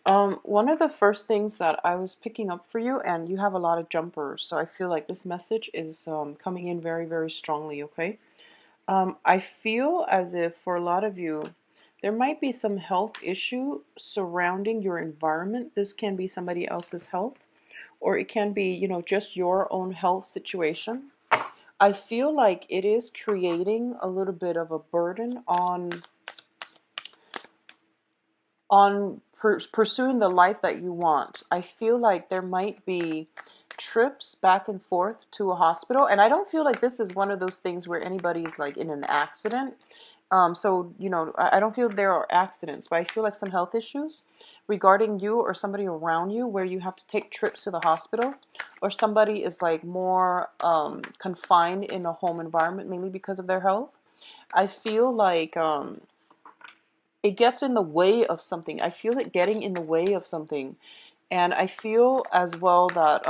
One of the first things that I was picking up for you, and you have a lot of jumpers, so I feel like this message is coming in very, very strongly, okay? I feel as if for a lot of you, there might be some health issue surrounding your environment. This can be somebody else's health, or it can be, just your own health situation. I feel like it is creating a little bit of a burden on pursuing the life that you want. I feel like there might be trips back and forth to a hospital, and I don't feel like this is one of those things where anybody's like in an accident. I don't feel there are accidents, but I feel like some health issues regarding you or somebody around you where you have to take trips to the hospital, or somebody is like more confined in a home environment mainly because of their health. I feel like it gets in the way of something. I feel it getting in the way of something. And I feel as well that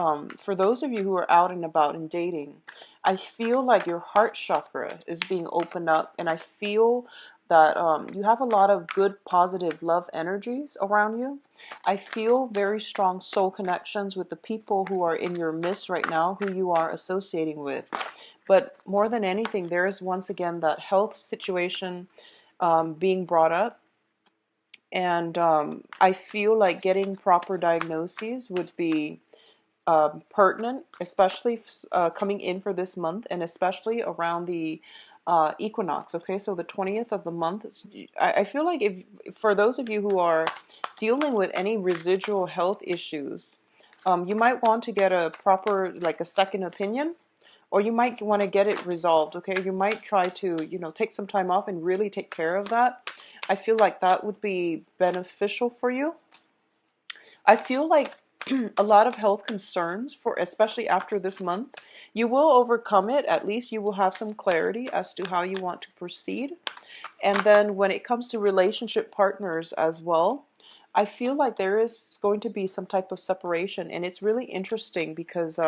for those of you who are out and about and dating, I feel like your heart chakra is being opened up. And I feel that you have a lot of good, positive love energies around you. I feel very strong soul connections with the people who are in your midst right now, who you are associating with. But more than anything, there is once again that health situation being brought up. And I feel like getting proper diagnoses would be pertinent, especially coming in for this month, and especially around the equinox. Okay, so the 20th of the month. I feel like if for those of you who are dealing with any residual health issues, you might want to get a proper, like a second opinion, or you might want to get it resolved. Okay, you might try to, take some time off and really take care of that. I feel like that would be beneficial for you. I feel like a lot of health concerns, for especially after this month, you will overcome it. At least you will have some clarity as to how you want to proceed. And then when it comes to relationship partners as well, I feel like there is going to be some type of separation. And it's really interesting because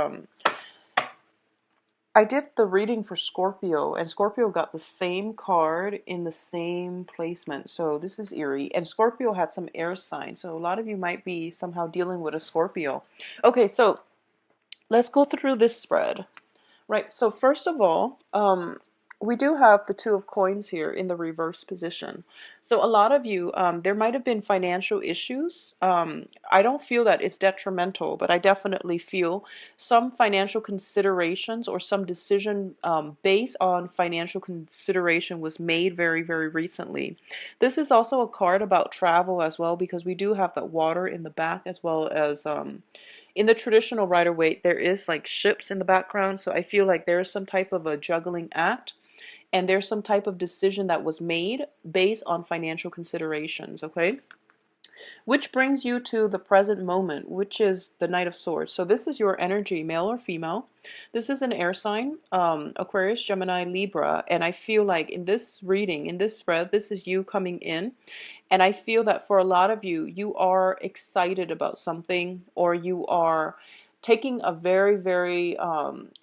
I did the reading for Scorpio, and Scorpio got the same card in the same placement. So this is eerie. And Scorpio had some air signs. So a lot of you might be somehow dealing with a Scorpio. Okay, so let's go through this spread. Right, so first of all, we do have the Two of Coins here in the reverse position. So a lot of you, there might have been financial issues. I don't feel that it's detrimental, but I definitely feel some financial considerations or some decision based on financial consideration was made very, very recently. This is also a card about travel as well, because we do have that water in the back, as well as in the traditional Rider-Waite, there is like ships in the background, so I feel like there's some type of a juggling act, and there's some type of decision that was made based on financial considerations, okay? Which brings you to the present moment, which is the Knight of Swords. So this is your energy, male or female. This is an air sign, Aquarius, Gemini, Libra, and I feel like in this reading, in this spread, this is you coming in. And I feel that for a lot of you, you are excited about something, or you are taking a very, very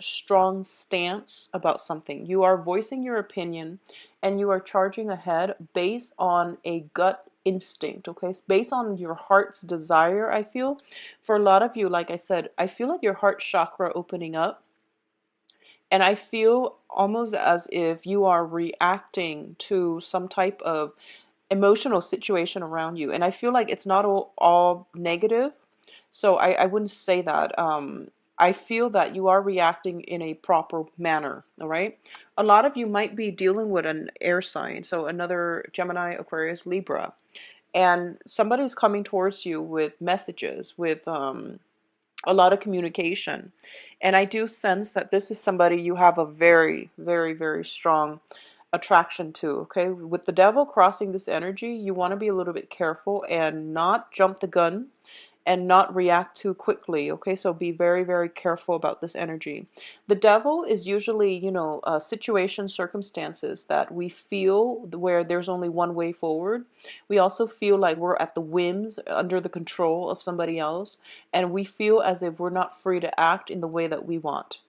strong stance about something. You are voicing your opinion, and you are charging ahead based on a gut instinct, okay? It's based on your heart's desire, I feel. For a lot of you, like I said, I feel like your heart chakra opening up. And I feel almost as if you are reacting to some type of emotional situation around you. And I feel like it's not all negative. So I wouldn't say that. I feel that you are reacting in a proper manner. All right. A lot of you might be dealing with an air sign. So another Gemini, Aquarius, Libra. And somebody's coming towards you with messages, with a lot of communication. And I do sense that this is somebody you have a very, very, very strong attraction to, okay? With the devil crossing this energy, you want to be a little bit careful and not jump the gun and not react too quickly, okay? So be very, very careful about this energy. The devil is usually, situations, circumstances that we feel where there's only one way forward. We also feel like we're at the whims, under the control of somebody else, and we feel as if we're not free to act in the way that we want.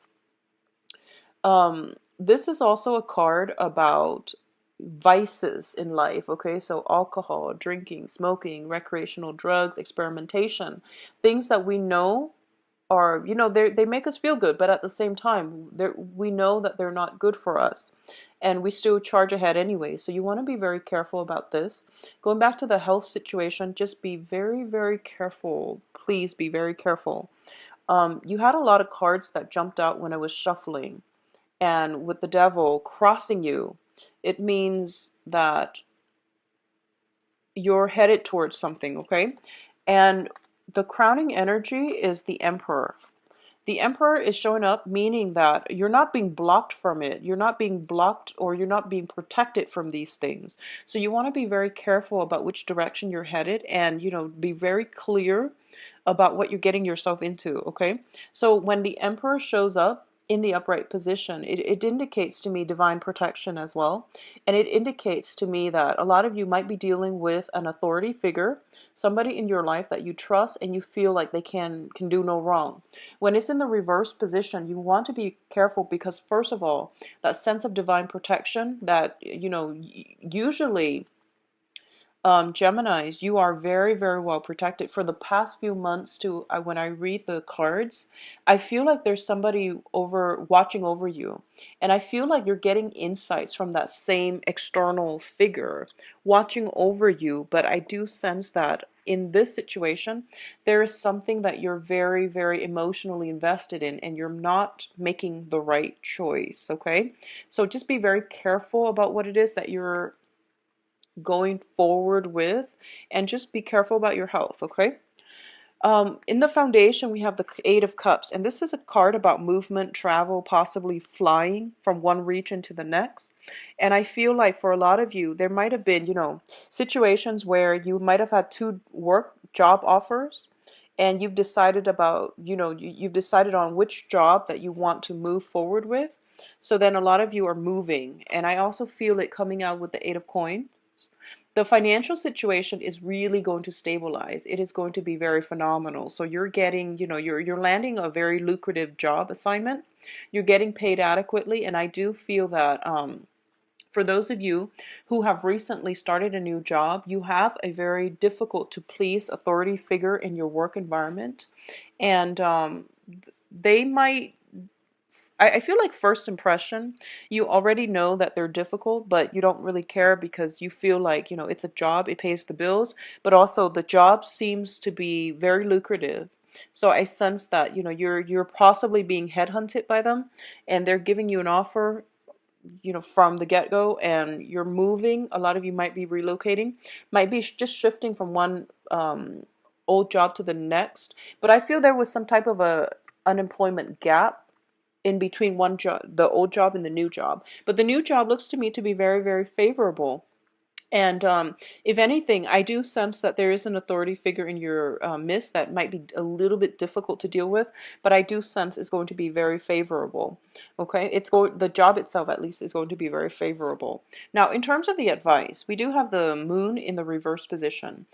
This is also a card about vices in life, okay? So alcohol, drinking, smoking, recreational drugs, experimentation, things that we know are, they make us feel good, but at the same time, we know that they're not good for us. And we still charge ahead anyway. So you want to be very careful about this. Going back to the health situation, just be very, very careful. Please be very careful. You had a lot of cards that jumped out when I was shuffling, and with the devil crossing you, it means that you're headed towards something, okay? And the crowning energy is the Emperor. The Emperor is showing up, meaning that you're not being blocked from it. You're not being blocked, or you're not being protected from these things. So you want to be very careful about which direction you're headed, and, be very clear about what you're getting yourself into, okay? So when the Emperor shows up in the upright position, it indicates to me divine protection as well. And it indicates to me that a lot of you might be dealing with an authority figure, somebody in your life that you trust and you feel like they can do no wrong. When it's in the reverse position, you want to be careful, because first of all, that sense of divine protection that, usually, Geminis, you are very, very well protected. For the past few months, to when I read the cards, I feel like there's somebody watching over you, and I feel like you're getting insights from that same external figure watching over you. But I do sense that in this situation, there is something that you're very, very emotionally invested in, and you're not making the right choice. Okay, so just be very careful about what it is that you're going forward with, and just be careful about your health, okay? In the foundation, we have the Eight of Cups, and this is a card about movement, travel, possibly flying from one region to the next. And I feel like for a lot of you, there might have been, situations where you might have had two job offers, and you've decided about, you've decided on which job that you want to move forward with. So then a lot of you are moving, and I also feel it coming out with the Eight of Coins. The financial situation is really going to stabilize. It is going to be very phenomenal. So you're getting, you're landing a very lucrative job assignment. You're getting paid adequately, and I do feel that for those of you who have recently started a new job, you have a very difficult to please authority figure in your work environment, and they might, I feel like first impression, you already know that they're difficult, but you don't really care because you feel like, it's a job, it pays the bills, but also the job seems to be very lucrative. So I sense that, you're possibly being headhunted by them, and they're giving you an offer, from the get-go, and you're moving. A lot of you might be relocating, might be just shifting from one old job to the next. But I feel there was some type of a unemployment gap in between one job, the old job and the new job. But the new job looks to me to be very, very favorable. And if anything, I do sense that there is an authority figure in your midst that might be a little bit difficult to deal with, but I do sense it's going to be very favorable. Okay, the job itself at least is going to be very favorable. Now, in terms of the advice, we do have the moon in the reverse position.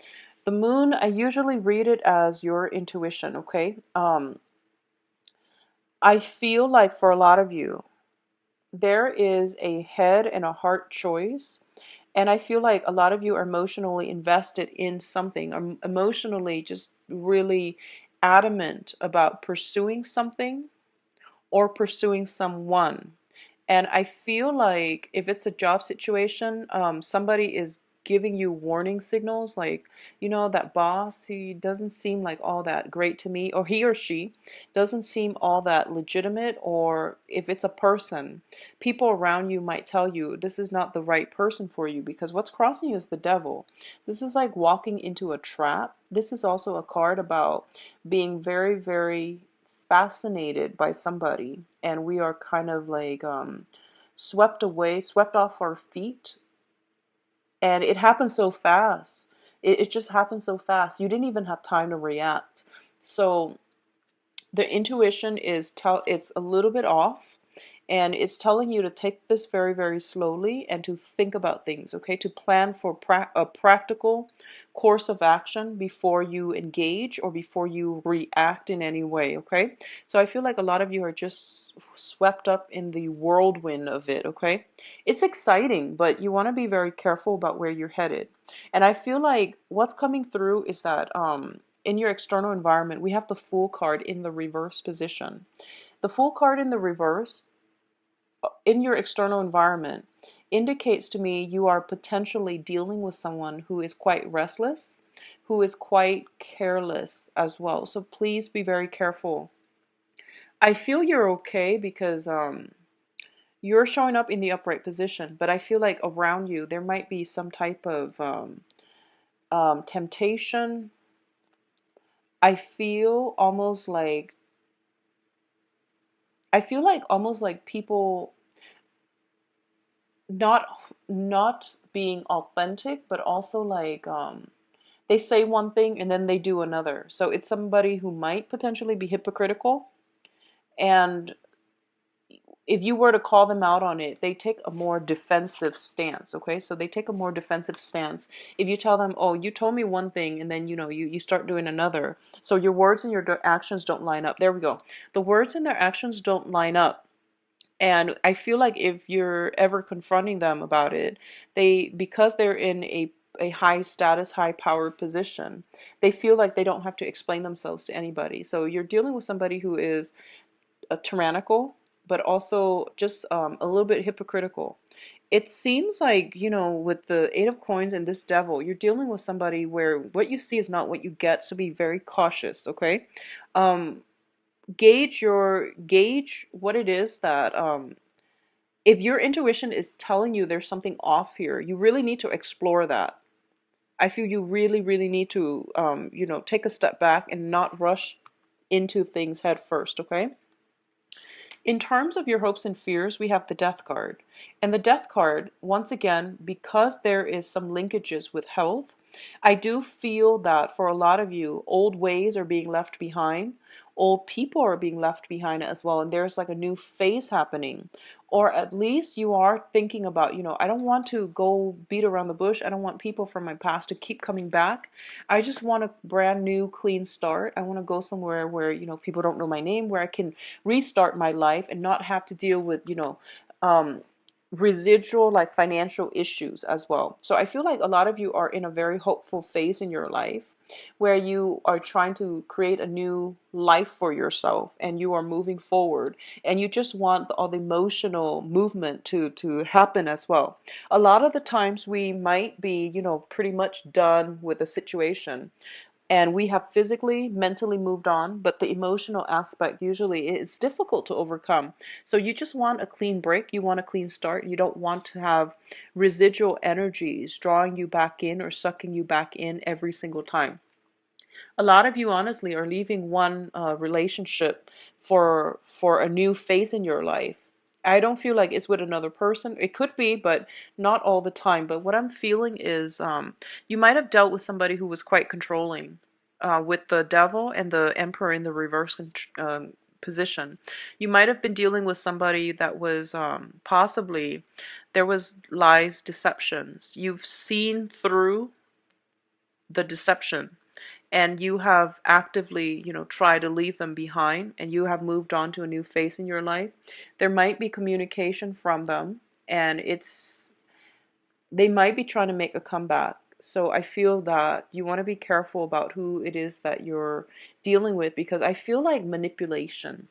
The moon, I usually read it as your intuition. Okay, I feel like for a lot of you, there is a head and a heart choice. And I feel like a lot of you are emotionally invested in something, or emotionally just really adamant about pursuing something or pursuing someone. And I feel like if it's a job situation, somebody is giving you warning signals, like, that boss, he doesn't seem like all that great to me, or he or she doesn't seem all that legitimate. Or if it's a person, people around you might tell you this is not the right person for you, because what's crossing you is the devil. This is like walking into a trap. This is also a card about being very, very fascinated by somebody, and we are kind of like swept away, swept off our feet, and it happened so fast. It just happened so fast. You didn't even have time to react. So the intuition is it's a little bit off, And it's telling you to take this very, very slowly and to think about things, okay? To plan for a practical course of action before you engage or before you react in any way, okay? So I feel like a lot of you are just swept up in the whirlwind of it, okay? It's exciting, but you want to be very careful about where you're headed. And I feel like what's coming through is that in your external environment, we have the Fool card in the reverse position. The Fool card in the reverse in your external environment indicates to me you are potentially dealing with someone who is quite restless, who is quite careless as well. So please be very careful. I feel you're okay because you're showing up in the upright position, but I feel like around you there might be some type of temptation. I feel almost like almost like people not not being authentic, but also like they say one thing and then they do another. So it's somebody who might potentially be hypocritical, and if you were to call them out on it, they take a more defensive stance, okay? So they take a more defensive stance. If you tell them, oh, you told me one thing, and then, you start doing another. So your words and your actions don't line up. There we go. The words and their actions don't line up. And I feel like if you're ever confronting them about it, because they're in a high status, high power position, they feel like they don't have to explain themselves to anybody. So you're dealing with somebody who is tyrannical, but also just a little bit hypocritical. It seems like, with the Eight of Coins and this devil, you're dealing with somebody where what you see is not what you get, so be very cautious, okay? Um, gauge what it is that if your intuition is telling you there's something off here, you really need to explore that. I feel you really, really need to, take a step back and not rush into things head first, okay? In terms of your hopes and fears, we have the Death card. And the Death card, once again, because there is some linkages with health, I do feel that for a lot of you, old ways are being left behind. Old people are being left behind as well. And there's like a new phase happening. Or at least you are thinking about, I don't want to go beat around the bush. I don't want people from my past to keep coming back. I just want a brand new, clean start. I want to go somewhere where, people don't know my name, where I can restart my life and not have to deal with, um, residual like financial issues as well. So I feel like a lot of you are in a very hopeful phase in your life where you are trying to create a new life for yourself and you are moving forward and you just want all the emotional movement to happen as well. A lot of the times we might be, pretty much done with the situation and we have physically, mentally moved on, but the emotional aspect usually is difficult to overcome. So you just want a clean break, you want a clean start. You don't want to have residual energies drawing you back in or sucking you back in every single time. A lot of you honestly are leaving one relationship for a new phase in your life. I don't feel like it's with another person. It could be, but not all the time. But what I'm feeling is you might have dealt with somebody who was quite controlling with the devil and the emperor in the reverse position. You might have been dealing with somebody that was possibly there was lies, deceptions. You've seen through the deception and you have actively, tried to leave them behind and you have moved on to a new phase in your life, there might be communication from them and they might be trying to make a comeback. So I feel that you want to be careful about who it is that you're dealing with because I feel like manipulation.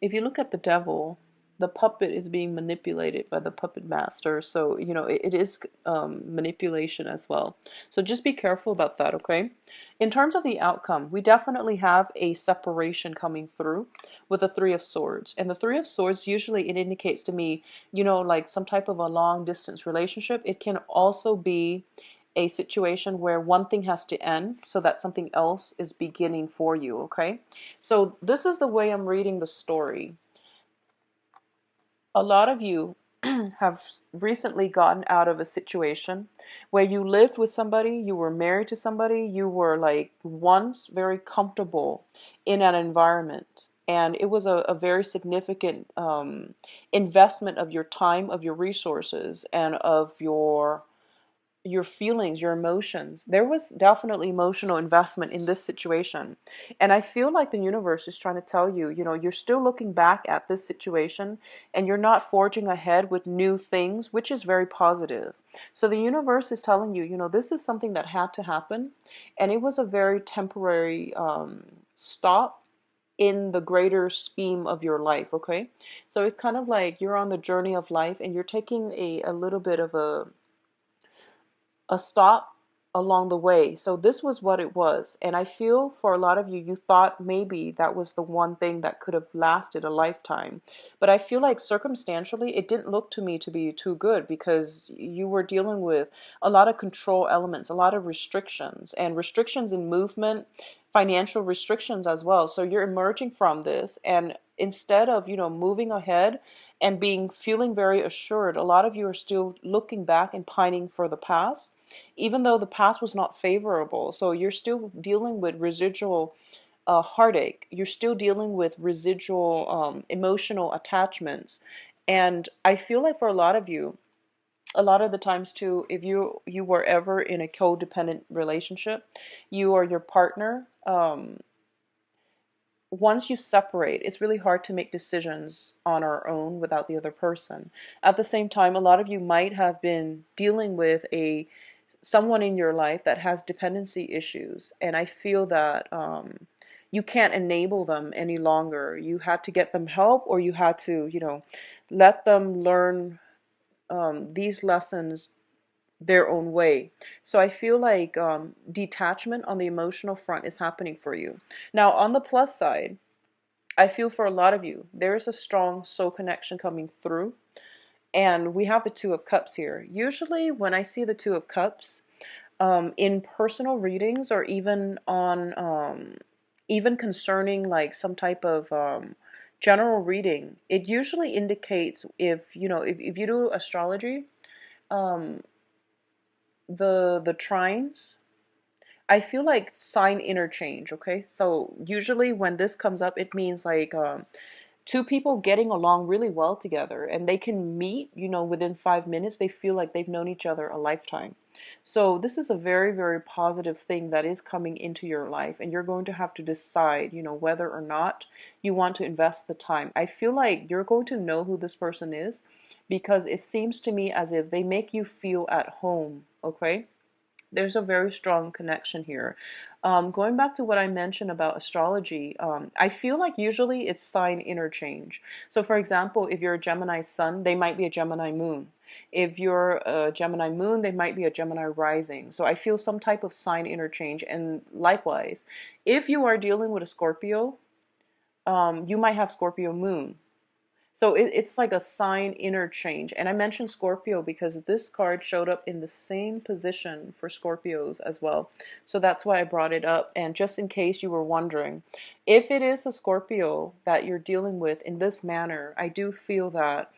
If you look at the devil, the puppet is being manipulated by the puppet master. So, it is manipulation as well. So just be careful about that, okay? In terms of the outcome, we definitely have a separation coming through with the Three of Swords. And the Three of Swords, usually it indicates to me, like some type of a long distance relationship. It can also be a situation where one thing has to end so that something else is beginning for you, okay? So this is the way I'm reading the story. A lot of you have recently gotten out of a situation where you lived with somebody, you were married to somebody, you were like once very comfortable in an environment. and it was a very significant investment of your time, of your resources, and of your feelings, your emotions. There was definitely emotional investment in this situation. And I feel like the universe is trying to tell you, you're still looking back at this situation and you're not forging ahead with new things, which is very positive. So the universe is telling you, this is something that had to happen. And it was a very temporary stop in the greater scheme of your life, okay? So it's kind of like you're on the journey of life and you're taking a little bit of a stop along the way. So this was what it was. And I feel for a lot of you, you thought maybe that was the one thing that could have lasted a lifetime. But I feel like circumstantially, it didn't look to me to be too good because you were dealing with a lot of control elements, a lot of restrictions, and restrictions in movement, financial restrictions as well. So you're emerging from this, and instead of, moving ahead and feeling very assured, a lot of you are still looking back and pining for the past, even though the past was not favorable. So you're still dealing with residual heartache. You're still dealing with residual emotional attachments. And I feel like for a lot of you, a lot of the times too, if you were ever in a codependent relationship, you or your partner, once you separate, it's really hard to make decisions on our own without the other person. At the same time, a lot of you might have been dealing with a someone in your life that has dependency issues, and I feel that you can't enable them any longer. You had to get them help, or you had to, let them learn these lessons their own way. So I feel like detachment on the emotional front is happening for you. Now, on the plus side, I feel for a lot of you, there's a strong soul connection coming through. And we have the Two of Cups here. Usually when I see the Two of Cups, in personal readings or even on, even concerning like some type of general reading, it usually indicates if you do astrology, um, the trines, I feel like sign interchange, okay? So usually when this comes up, it means like two people getting along really well together and they can meet, within 5 minutes. They feel like they've known each other a lifetime. So this is a very, very positive thing that is coming into your life, and you're going to have to decide, whether or not you want to invest the time. I feel like you're going to know who this person is because it seems to me as if they make you feel at home, okay? There's a very strong connection here. Going back to what I mentioned about astrology, I feel like usually it's sign interchange. So, for example, if you're a Gemini sun, they might be a Gemini moon. If you're a Gemini moon, they might be a Gemini rising. So, I feel some type of sign interchange. And likewise, if you are dealing with a Scorpio, you might have Scorpio moon. So it's like a sign interchange. And I mentioned Scorpio because this card showed up in the same position for Scorpios as well. So that's why I brought it up. And just in case you were wondering, if it is a Scorpio that you're dealing with in this manner, I do feel that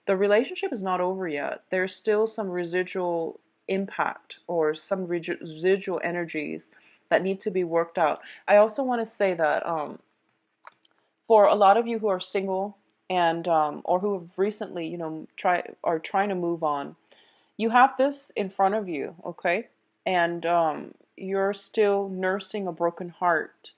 the relationship is not over yet. There's still some residual impact or some residual energies that need to be worked out. I also want to say that for a lot of you who are single and or who have recently, are trying to move on, you have this in front of you, okay? And you're still nursing a broken heart,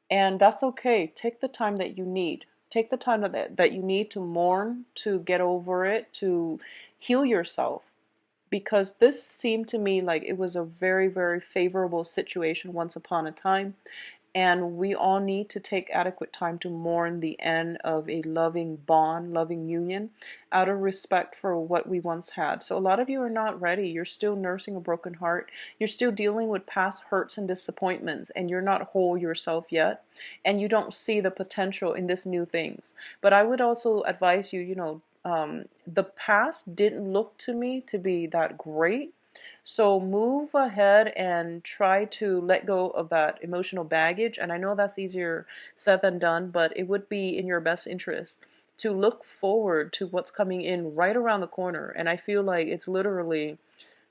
and that's okay. Take the time that you need. Take the time that you need to mourn, to get over it, to heal yourself. Because this seemed to me like it was a very, very favorable situation once upon a time. And we all need to take adequate time to mourn the end of a loving bond, loving union, out of respect for what we once had. So a lot of you are not ready. You're still nursing a broken heart. You're still dealing with past hurts and disappointments, and you're not whole yourself yet. And you don't see the potential in this new things. But I would also advise you, the past didn't look to me to be that great. So move ahead and try to let go of that emotional baggage. And I know that's easier said than done, but it would be in your best interest to look forward to what's coming in right around the corner. And I feel like it's literally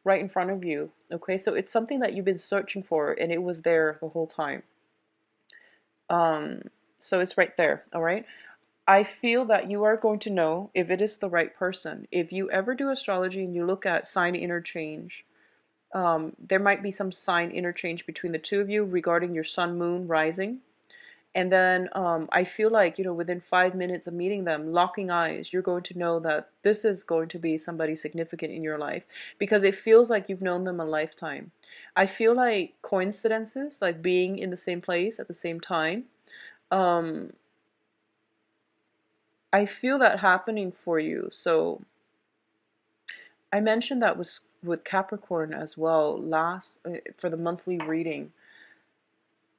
right in front of you. Okay, so it's something that you've been searching for and it was there the whole time. Um, So it's right there, all right? I feel that you are going to know if it is the right person. If you ever do astrology and you look at sign interchange, there might be some sign interchange between the two of you regarding your sun, moon, rising. And then I feel like, within 5 minutes of meeting them, locking eyes, you're going to know that this is going to be somebody significant in your life because it feels like you've known them a lifetime. I feel like coincidences, like being in the same place at the same time, um, I feel that happening for you. So I mentioned that was with Capricorn as well last for the monthly reading.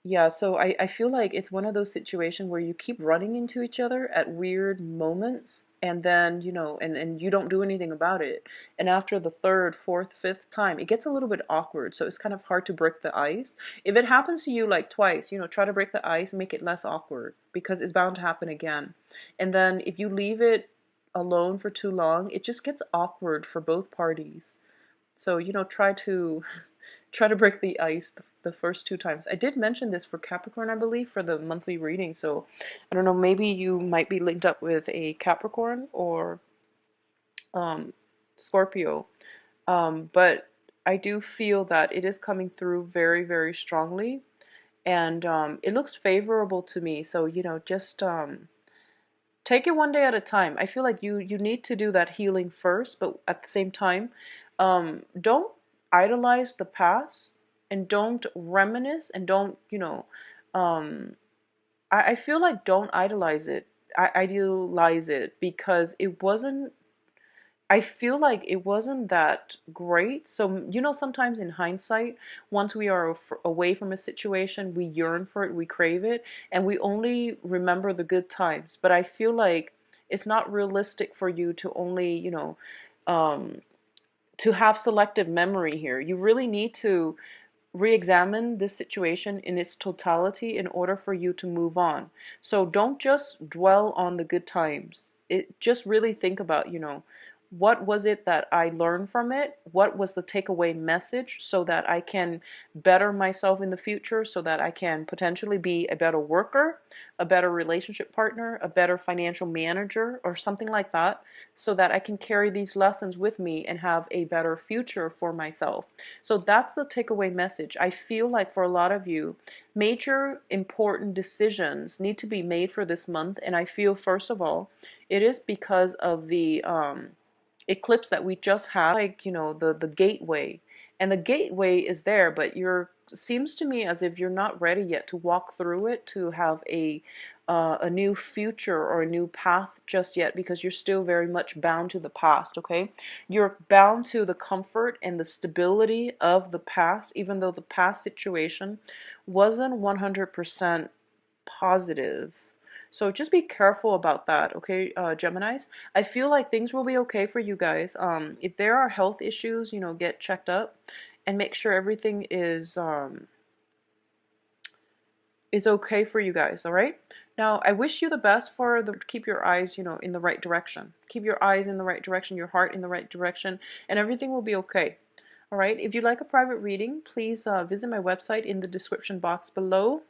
Yeah, so I feel like it's one of those situations where you keep running into each other at weird moments and then, and you don't do anything about it. And after the third, fourth, fifth time, it gets a little bit awkward. So it's kind of hard to break the ice. If it happens to you like twice, try to break the ice and make it less awkward because it's bound to happen again. And then if you leave it alone for too long, it just gets awkward for both parties. So, try to break the ice the first two times. I did mention this for Capricorn, I believe, for the monthly reading. So I don't know, maybe you might be linked up with a Capricorn or Scorpio. But I do feel that it is coming through very, very strongly. And it looks favorable to me. So, just take it one day at a time. I feel like you need to do that healing first, but at the same time, don't idolize the past and don't reminisce and don't, um, I feel like don't idolize it. Idealize it because it wasn't I feel like it wasn't that great. So, sometimes in hindsight, once we are away from a situation, we yearn for it, we crave it, and we only remember the good times. But I feel like it's not realistic for you to only, um, to have selective memory here. You really need to re-examine this situation in its totality in order for you to move on. So don't just dwell on the good times. Just really think about, what was it that I learned from it? What was the takeaway message so that I can better myself in the future, so that I can potentially be a better worker, a better relationship partner, a better financial manager, or something like that, so that I can carry these lessons with me and have a better future for myself. So that's the takeaway message. I feel like for a lot of you, major important decisions need to be made for this month. And I feel, first of all, it is because of the eclipse that we just had, like, the gateway. And the gateway is there, but seems to me as if you're not ready yet to walk through it, to have a new future or a new path just yet, because you're still very much bound to the past, okay? You're bound to the comfort and the stability of the past, even though the past situation wasn't 100% positive. So just be careful about that, okay, Geminis? I feel like things will be okay for you guys. If there are health issues, get checked up and make sure everything is okay for you guys, all right? Now, I wish you the best keep your eyes, in the right direction. Keep your eyes in the right direction, your heart in the right direction, and everything will be okay. All right? If you'd like a private reading, please visit my website in the description box below.